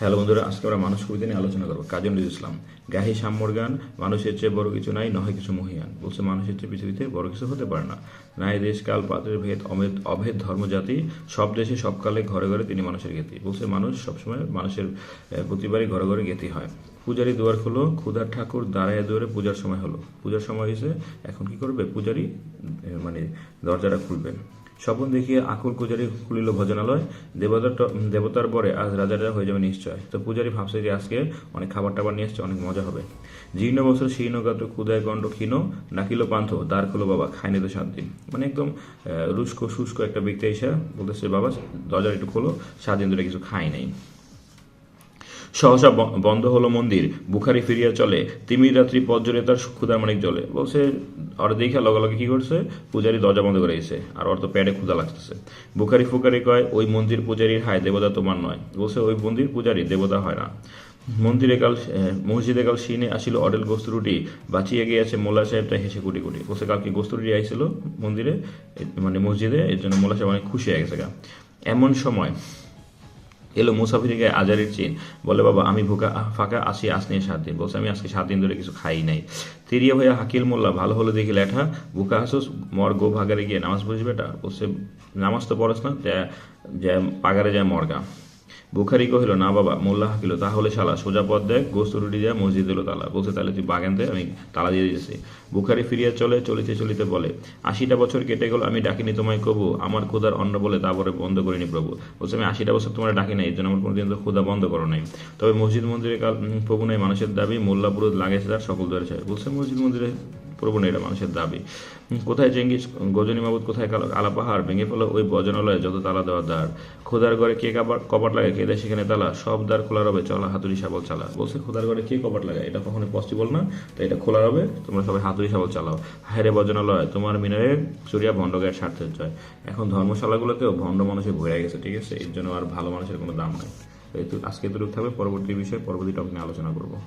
Hello বন্ধুরা, আজকে আমরা মানুষ কবিতা নিয়ে আলোচনা করবো। কাজী নজরুল ইসলাম। গাহি সাম্যর গান, মানুষের চেয়ে বড় কিছু নাই, নহে কিছু মহিয়ান। বলছে মানুষের চেয়ে পৃথিবীতে বড় কিছু হতে পারে না। নাই দেশ কাল পাত্রের ভেদ, অভেদ ধর্ম জাতি, সব দেশে সব কালে ঘরে ঘরে তিনি মানুষের জ্ঞাতি। বলছে মানুষ সবসময় মানুষের প্রতিবারই ঘরে ঘরে জ্ঞাতি হয়। পূজারি দুয়ার খোলো, ক্ষুধার ঠাকুর দাঁড়ায় দুয়ারে, পূজার সময় হলো। পূজার সময় হয়েছে, এখন কি করবে? পূজারি মানে দরজাটা খুলবেন। স্বপন দেখিয়ে আকুল পূজারি খুলিল ভোজনালয়, দেবতার পরে আজ রাজারা হয়ে যাবে নিশ্চয়। তো পূজারি ভাবছে যে আজকে অনেক খাবার টাবার নিয়ে এসছে, অনেক মজা হবে। জীর্ণ বছর শীর্ণ গাত্র ক্ষুদায় গণ্ড ক্ষীণ, ডাকিল পান্থ দ্বার খোলো বাবা, খায়নি তো 7 দিন। মানে একদম রুস্ক শুষ্ক একটা ব্যক্তি এসে বলতেছে, বাবা দরজাটা একটু খোলো, 7 দিন ধরে কিছু খাই নাই। সহসা বন্ধ হলো মন্দির, বুখারি ফিরিয়া চলে, তিমির রাত্রি পথজরে তার ক্ষুধার মানিক জ্বলে। বলছে আর দেখে লগে কি করছে, পূজারি দরজা বন্ধ করে গেছে, আর ওর তো পেটে ক্ষুধা লাগতেছে। বুখারি ফুকারি কয়, ওই মন্দির পূজারির হায়, দেবতা তোমার নয়। বলছে ওই মন্দির পূজারি, দেবতা হয় না। মসজিদে কাল সিনে আসিল অডেল গোস্তুরুটি, বাঁচিয়ে গিয়েছে মোল্লা সাহেব তাই হেসে কুটি কুটি। বলছে কালকে গোস্তুরুটি আইছিল মন্দিরে, মানে মসজিদে, এর জন্য মোল্লা সাহেব অনেক খুশি হয়ে গেছে। এমন সময় এলো মুসাফির গায়ে আজারের চিন, বলে বাবা আমি ফাঁকা আসি, আসনি 7 দিন। বলছে আমি আজকে 7 দিন ধরে কিছু খাই নাই। তিরিয়া ভাইয়া হাকিল মোল্লা, ভালো হলো দেখি লেঠা, বুকা হাসুস মর গো ভাগারে গিয়ে নামাজ পড়িস বেটা। বলছে নামাজ তো পড়াস না, যে পাগারে যায় মরগা। বুখারি কহিল না বাবা। মোল্লা হাকিল তাহলে শালা সোজা পথ দেখ, গোস্ত রুটি দেয়া মসজিদ এলো তালা। বলছে তাহলে তুই বাগান দে, আমি তালা দিয়ে দিয়েছি। বুখারি ফিরিয়া চলে, চলিতে চলিতে বলে, 80টা বছর কেটে গেল আমি ডাকিনি তোমায় কবু, আমার ক্ষুধার অন্ন বলে তারপরে বন্ধ করিনি প্রভু। বলছে আমি 80টা বছর তোমার ডাকি নাই, এর জন্য আমার কোনোদিন তো ক্ষুধা বন্ধ করো নাই। তবে মসজিদ মন্দিরে কাল প্রভু নাই মানুষের দাবি, মোল্লা পুরুত লাগেছে তার সকল ধরে চায়। বলছে মসজিদ মন্দিরে প্রভু নেই, এটা মানুষের দাবি। কোথায় চেঙ্গিস গজনী মাবুদ, কোথায় আলা পাহাড়, ভেঙে ফেলো ওই ভজনালয়ে যত তালা দেওয়ার দ্বার। খোদার ঘরে কে কপাট লাগে, কে দেয় সেখানে তালা, সব দ্বার খোলা রবে চলা হাতুড়ি শাবল চালা। বলছে খোদার ঘরে কে কপাট লাগায়, এটা কখনো পসিবল না, তো এটা খোলা রবে, তোমরা সবাই হাতুড়ি শাবল চালাও। হায়রে ভজনালয় তোমার মিনারে চুরিয়া ভণ্ড গায়ের স্বার্থের জয়। এখন ধর্মশালাগুলোতেও ভণ্ড মানুষে ভরে গেছে, ঠিক আছে? এর জন্য আর ভালো মানুষের কোনো দাম নাই। তো আজকে এতটুকু থাকবে, পরবর্তী বিষয়ে পরবর্তী টপিক নিয়ে আলোচনা করবো।